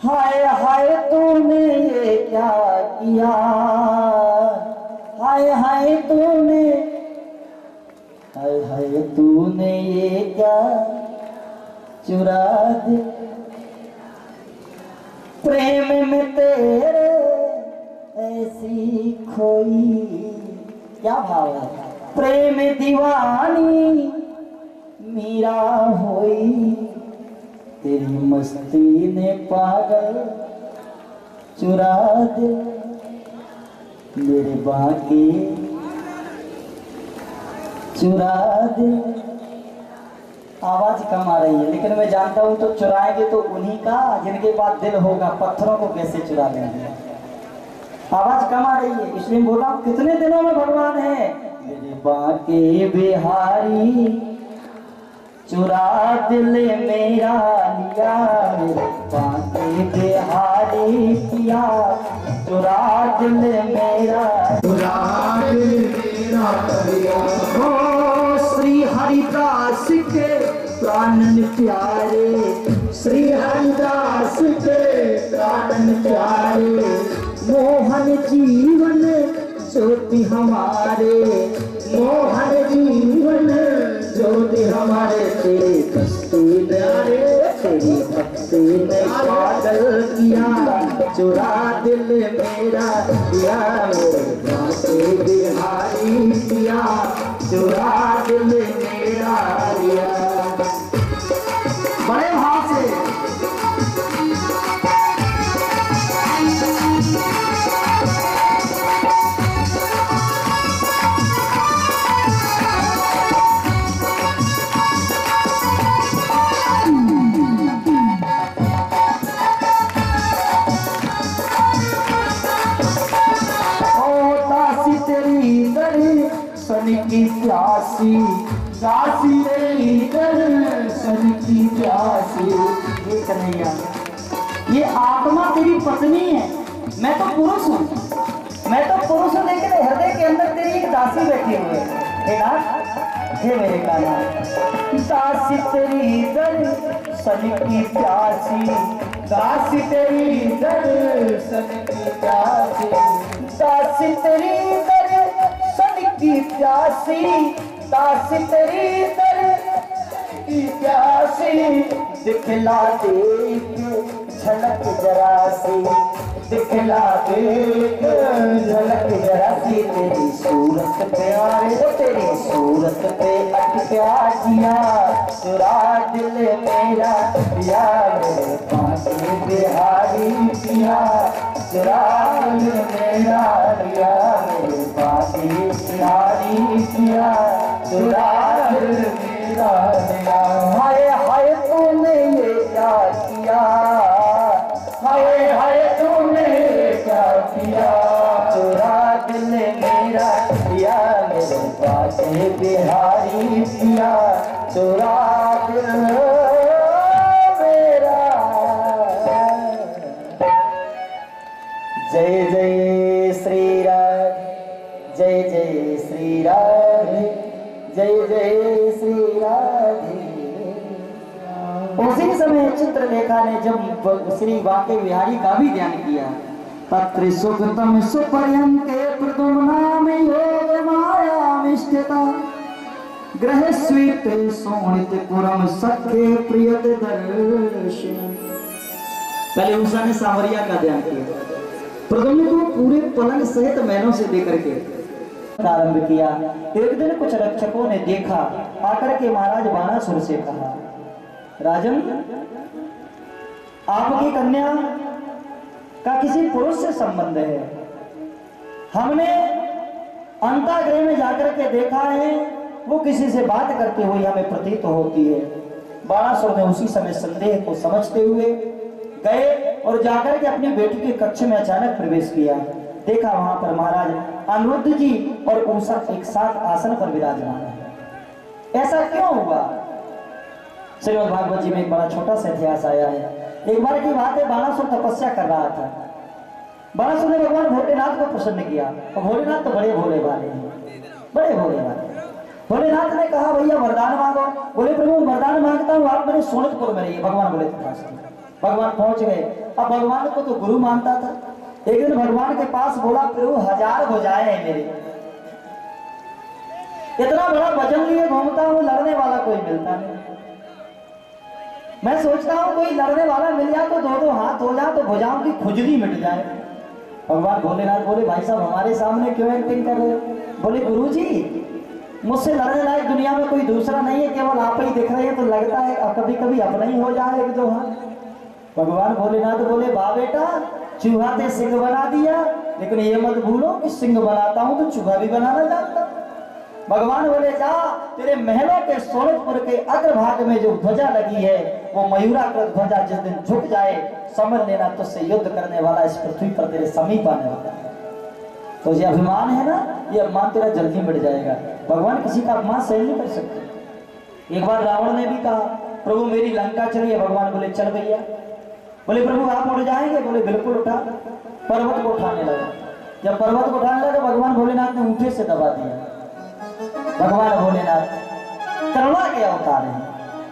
हाय हाय तूने ये क्या किया, हाय हाय तूने, हाय हाय तूने ये क्या चुरा दे प्रेम में तेरे ऐसी खोई। क्या भाव है, प्रेम दीवानी मीरा होई, तेरी मस्ती ने पागल चुरा दे मेरे बाकी चुरा दे। आवाज कम आ रही है लेकिन मैं जानता हूं तो चुराएंगे तो उन्हीं का जिनके पास दिल होगा, पत्थरों को कैसे चुरा लेंगे। आवाज कम आ रही है इसलिए बोला कितने दिनों में भगवान है। मेरे बाके बिहारी चुरा दिल मेरा लिया, मेरे बाके बिहारी किया चुरा दिल मेरा, चुरा दिल मेरा लिया। ओ श्री हरिदास के प्राणन प्यारे, श्री हरिदास के प्राणन प्यारे, मोहन जीवन ज्योति हमारे, मोहन जीवन ज्योति हमारे, तेरे भक्ति प्यारे, तेरी भक्ति ने पागल किया चुरा दिल मेरा दिया, मेरे बाके बिहारी किया चुरा दिल मेरा दिया। बड़े भाव से की प्यासी, दासी तेरी दर्शन की प्यासी। ये कन्हैया, ये आत्मा तेरी पत्नी है, मैं तो पुरुष हूँ, मैं तो पुरुष हूँ, लेकिन हृदय के अंदर तेरी एक दासी बैठी हुई है। हे नाथ, हे मेरे कान्हा, दासी तेरी दर्शन की प्यासी, दासी तेरी दर्शन की प्यासी, दासी तेरी की प्यासी, दासी तेरी दर की प्यासी, दिखला दे झलक जरा सी, दिखला दे झलक जरा सी, तेरी सूरत प्यारे, तेरी सूरत पे अटका जिया चुरा दिल मेरा पिया, मेरे बाके बिहारी पिया चुरा दिल मेरा लिया, मेरे बाके बिहारी पिया चुरा दिल मेरा लिया। हाय हाय तूने ये क्या किया, हाय हाय तूने क्या किया चुरा दिल मेरा पिया, मेरे बाके बिहारी पिया चुरा दिल मेरा। जय जय श्री राधे, जय जय श्री राधे, जय जय श्री राधे। उसी समय चित्रलेखा ने जब श्री बाके बिहारी का भी ध्यान किया, तत्र सुकृतम सुपर्यंते प्रदुम्नाम योग माया मिष्ठता, ग्रह स्वीत सोणित पुरम सखे प्रियत दर्शन। पहले उषा ने सांवरिया का ध्यान किया, प्रदुम्न को पूरे पलंग सहित मैनों से देकर के प्रारंभ किया। एक दिन कुछ रक्षकों ने देखा, आकर के महाराज बाणासुर से कहा, राजन, आपकी कन्या का किसी पुरुष से संबंध है, हमने अंतःगृह में जाकर के देखा है, वो किसी से बात करती हुई हमें प्रतीत होती है। बाणासुर ने उसी समय संदेह को समझते हुए गए और जाकर के अपनी बेटी के कक्ष में अचानक प्रवेश किया। देखा वहां पर महाराज अनिरुद्ध जी और उषा एक साथ आसन पर विराजमान है। ऐसा क्यों हुआ? श्रीमद् भागवत जी में एक बड़ा छोटा सा इतिहास आया है। एक बार की बात है, बाणासुर तपस्या कर रहा था। बाणासुर ने भगवान भोलेनाथ को प्रसन्न किया, और भोलेनाथ तो बड़े भोले वाले हैं, बड़े भोले वाले। भोलेनाथ ने कहा, भैया वरदान मांगो। बोले, प्रभु वरदान मांगता हूँ, आप मेरे सोनकपुर में रहिए। भगवान बोले, भगवान पहुंच गए अब भगवान को तो गुरु मानता था। एक दिन भगवान के पास बोला, प्रभु 1000 भुजाएं हैं मेरे, इतना बड़ा वजन लिए घूमता हूं, लड़ने वाला कोई मिलता नहीं। मैं सोचता हूं कोई लड़ने वाला मिल जाए तो 2-2 हाथ हो जाए तो भुजाओं की खुजली मिट जाए। भगवान भोलेनाथ बोले, भाई साहब हमारे सामने क्यों एक्टिंग कर रहे हो? बोले, गुरु जी मुझसे लड़ने लायक दुनिया में कोई दूसरा नहीं है, केवल आप ही दिख रहे हैं, तो लगता है अब कभी कभी अपना ही हो जाए 1-2 हाथ। भगवान भोलेनाथ बोले, वाह बेटा, चूहा ने सिंह बना दिया, लेकिन ये मत भूलो कि सिंह बनाता हूं तो चूहा भी बनाना जानता। भगवान बोले, जा तेरे महलों के सोनपुर के अग्रभाग में जो ध्वजा लगी है वो मयूराकृत ध्वजा जिस दिन झुक जाए समझ लेना तुझसे युद्ध करने वाला इस पृथ्वी पर तेरे समीप आने वाला है। तो ये अभिमान है ना, ये अभिमान तेरा जल्दी मिट जाएगा। भगवान किसी का अपमान सहन नहीं कर सकते। एक बार रावण ने भी कहा, प्रभु मेरी लंका चलिए। भगवान बोले, चल भैया। बोले, प्रभु आप उठ जाएंगे? बोले, बिल्कुल उठा। पर्वत को उठाने लगा। जब पर्वत को उठाने लगा, भगवान भोलेनाथ ने ऊंटे से दबा दिया। भगवान भोलेनाथ करुणा के अवतार हैं,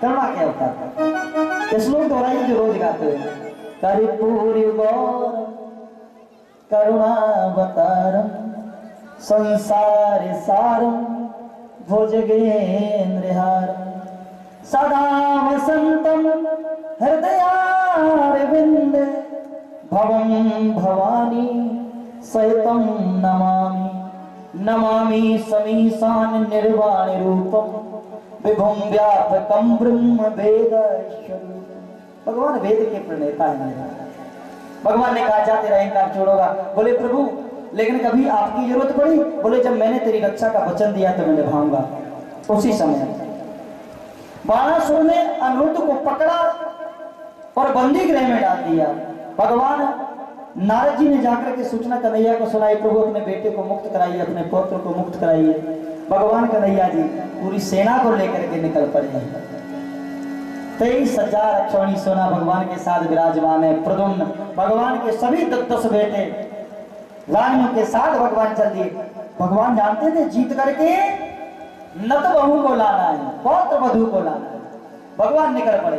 करुणा के अवतार। श्लोक दोहराइए जो रोज गाते हैं, कर्पूरी गौर करुणावतारम संसार सारम भुजगेन्द्रहारम सदा वसंतम हृदयारविंदे भवं भवानी सहितं नमामि नमामि समीशान निर्वाण रूपम विभुम व्यापकम ब्रह्म वेद स्वरूप। भगवान वेद के प्रणेता हैं। भगवान ने कहा, जा तेरा अहंकार छोड़ोगा। बोले, प्रभु लेकिन कभी आपकी जरूरत पड़ी? बोले, जब मैंने तेरी रक्षा का वचन दिया तो मैं निभाऊंगा। उसी समय बाणासुर ने अनिरुद्ध को पकड़ा और बंदी गृह में डाल दिया। भगवान नारद जी ने जाकर के सूचना कन्हैया को सुनाई, प्रभु अपने बेटे को मुक्त कराइए, अपने पुत्र को मुक्त कराइए। भगवान कन्हैया जी पूरी सेना को लेकर के निकल पड़े हैं। 23,000 अक्षौणी सोना भगवान के साथ विराजमान है। प्रद्युम्न भगवान के सभी 10 बेटे रानियों के साथ भगवान चल दिए। भगवान जानते थे जीत करके नत बहू को लाना है, पौत्र वधू को लाना है। भगवान निकल पड़े।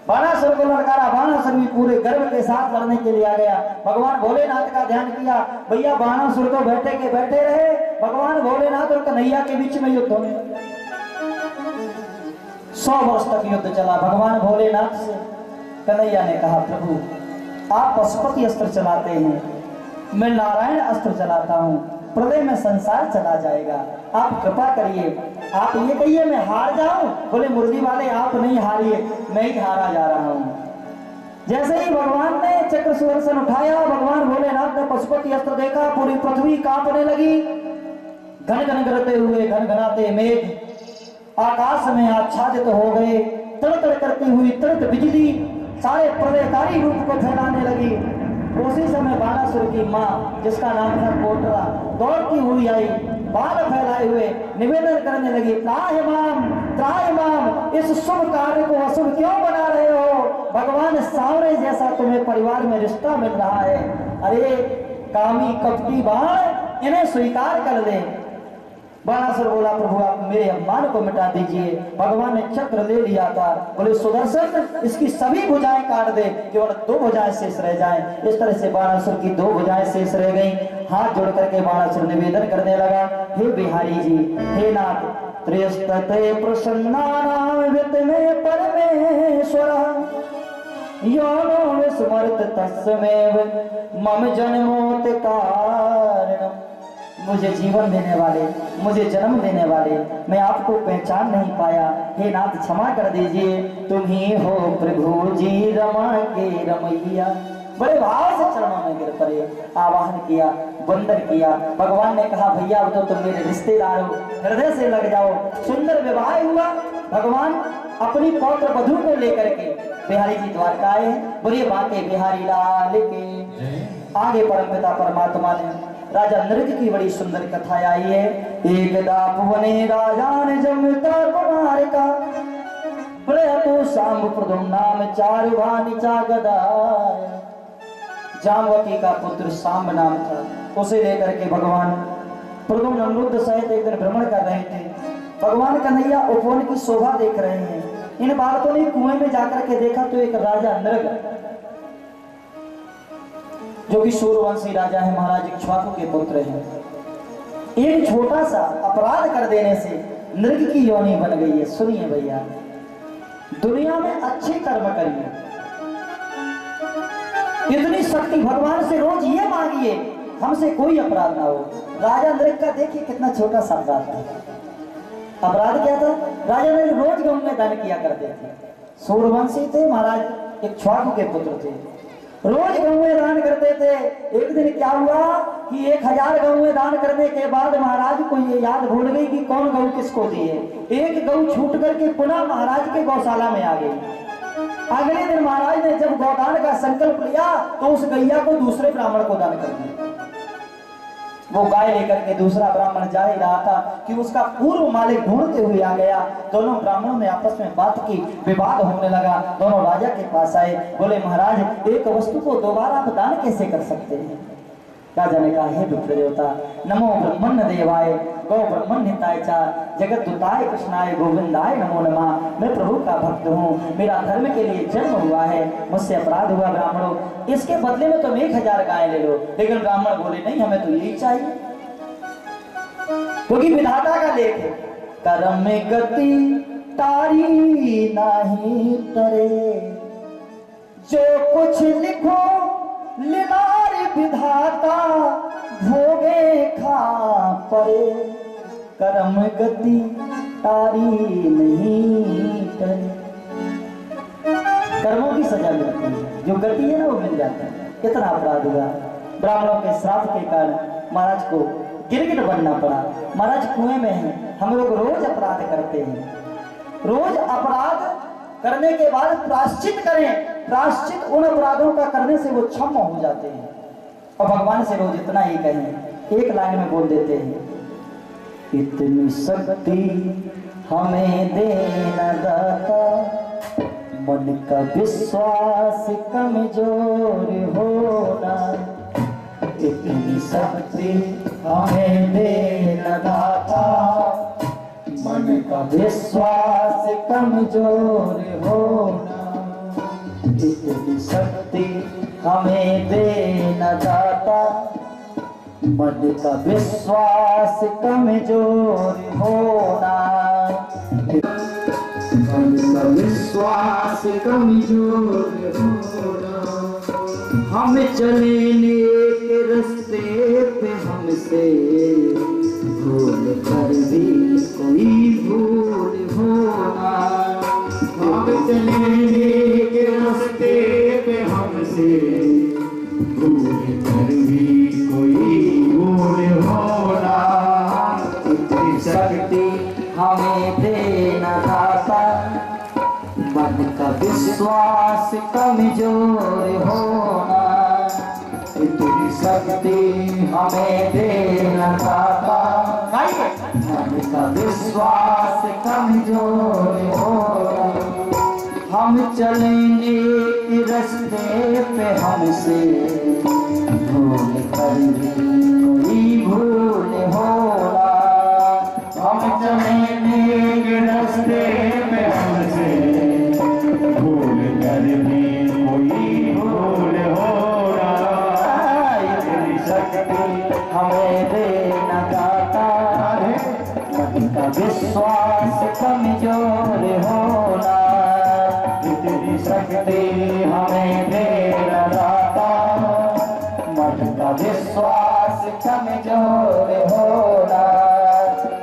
बाणासुर को ललकारा, बाणासुर भी पूरे गर्व के साथ लड़ने के लिए आ गया। भगवान भोलेनाथ का ध्यान किया, भैया बाणासुर तो बैठे के बैठे रहे, भगवान भोलेनाथ और कन्हैया के बीच में युद्ध हो गया। 100 वर्ष तक युद्ध चला। भगवान भोलेनाथ से कन्हैया ने कहा, प्रभु आप पशुपति अस्त्र चलाते हैं, मैं नारायण अस्त्र चलाता हूँ, प्रलय में संसार चला जाएगा, आप कृपा करिए। आप ये कहिए मैं हार जाऊं? बोले, मुरली वाले आप नहीं हारिए, मैं ही हारा जा रहा हूं। जैसे ही भगवान ने चक्र सुदर्शन उठाया, भगवान भोलेनाथ ने पशुपति अस्त्र देखा, पूरी पृथ्वी कांपने लगी। घन घन करते हुए घनघनाते मेघ आकाश में आच्छादित हो गए। तड़तड़ करती हुई तड़क बिजली सारे प्रलयकारी रूप को फैलाने लगी। उसी समय बाणासुर की माँ, जिसका नाम था कोटरा, दौड़ती हुई आई, बाल फैलाए हुए निवेदन करने लगी, त्राहि माम, इस शुभ कार्य को अशुभ क्यों बना रहे हो? भगवान सावरे जैसा तुम्हें परिवार में रिश्ता मिल रहा है। अरे कामी कपटी बाण, इन्हें स्वीकार कर ले। बाणासुर बोला, प्रभु आप मेरे अपमान को मिटा दीजिए। भगवान ने चक्र ले लिया था। बोले, सुदर्शन इसकी सभी भुजाएं काट दे, केवल 2 भुजाएं शेष रह जाएं। इस तरह से बाणासुर की 2 भुजाएं शेष रह गईं। हाथ जोड़ करके बाणासुर निवेदन करने लगा, हे बिहारी जी, हे नाथ, त्रिस्तते प्रसन्नानां विद्मे परमेश्वर योनो विस्मृत तस्मेव मम जन्मोत कारणम। मुझे जीवन देने वाले, मुझे जन्म देने वाले, मैं आपको पहचान नहीं पाया, हे नाथ क्षमा कर दीजिए, तुम ही हो प्रभु जी रमा के रमैया। बड़े भाव से चरणों में गिर पड़े, आवाहन किया, वंदन किया। भगवान ने कहा, भैया अब तो तुम मेरे रिश्तेदार हो, हृदय से लग जाओ। सुंदर विवाह हुआ। भगवान अपनी पौत्र वधू को लेकर के बिहारी जी द्वारका आए। बोलिए बांके बिहारी लाल के। आगे परमपिता परमात्मा ने राजा नृग की बड़ी सुंदर कथा आई है। एकदा भुवने राजा ने जमता कुमार का, प्रयतु सांब प्रद्युम्नाम चारु भानि चागदाय। जामवती का पुत्र सांब नाम था, उसे लेकर के भगवान प्रद्युम्न अनिरुद्ध सहित एक दिन भ्रमण कर रहे थे। भगवान कन्हैया उपवन की शोभा देख रहे हैं। इन बालकों ने कुएं में जाकर के देखा तो एक राजा नृग जो कि सूर्यवंशी राजा है, महाराज इक्ष्वाकु के पुत्र हैं। एक छोटा सा अपराध कर देने से नरक की योनि बन गई है। सुनिए भैया, दुनिया में अच्छे कर्म करिए, इतनी शक्ति भगवान से रोज ये मांगिए हमसे कोई अपराध ना हो। राजा नरक का देखिए कितना छोटा सा अपराध था। अपराध क्या था? राजा नरक रोज गऊ में दान किया करते थे। सूर्यवंशी थे, महाराज इक्ष्वाकु के पुत्र थे, रोज गऊ में दान करते थे। एक दिन क्या हुआ कि 1000 गऊ में दान करने के बाद महाराज को ये याद भूल गई कि कौन गऊ किसको दिए। एक गऊ छूट करके पुनः महाराज के गौशाला में आ गई। अगले दिन महाराज ने जब गौदान का संकल्प लिया तो उस गैया को दूसरे ब्राह्मण को दान कर दिया। वो गाय लेकर के दूसरा ब्राह्मण जा ही रहा था कि उसका पूर्व मालिक ढूंढते हुए आ गया। दोनों ब्राह्मणों ने आपस में बात की, विवाद होने लगा। दोनों राजा के पास आए, बोले महाराज एक वस्तु को दोबारा आप दान कैसे कर सकते हैं? राजा ने कहा, हे विप्र देवता, नमो ब्रह्मण्य देवाय गौ ब्रह्मण्यताय चा जगद्दूताय कृष्णाय गोविंदाय नमो नमः। मैं प्रभु का भक्त हूँ, मेरा धर्म के लिए जन्म हुआ है, मुझसे अपराध हुआ ब्राह्मणों, इसके बदले में तुम 1000 गाय ले लो। लेकिन ब्राह्मण बोले नहीं, हमें तो यही चाहिए, क्योंकि विधाता का लेख है, कर्म में गति तारी नहीं तरे, जो कुछ लिखो लिनार विधाता भोगे खा परे, कर्म गति तारी नहीं करे। कर्मों की सजा मिलती है, जो गति है ना वो मिल जाता है। कितना अपराध हुआ, ब्राह्मणों के श्राप के कारण महाराज को गिरगिट बनना पड़ा। महाराज कुएं में हैं, हम लोग रोज अपराध करते हैं, रोज अपराध करने के बाद प्रायश्चित करें। प्रायश्चित उन अपराधों का करने से वो क्षमा हो जाते हैं। और भगवान से रोज इतना ही कहें, एक लाइन में बोल देते हैं, इतनी शक्ति हमें देना दाता, मन का विश्वास कमजोर होना। इतनी शक्ति हमें देना दाता, मन का विश्वास कमजोर होना। इतनी शक्ति हमें देना दाता, मन का विश्वास कमजोर होना। मन का विश्वास कमजोर होना। हम चले नेक रास्ते पे, हमसे भूल कर भी कोई भूल होना। हम चले नेक रास्ते पे, हमसे भूल कर भी कोई भूल होना। इतनी शक्ति हमें देना दाता, मन का विश्वास कमजोर होना। इतनी शक्ति हमें देना दाता, मन का विश्वास कमजोर होना। हम चलेंगे रास्ते पे, हमसे भूल कर भी कोई भूल होना। हम चलेंगे रास्ते पे, हमसे भूल कर भी कोई भूल होना। इतनी शक्ति हमें देना दाता, मन का विश्वास कमजोर होना। इतनी शक्ति हमें देना दाता, मन का विश्वास कमजोर होना।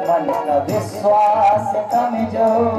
मन का विश्वास कमजोर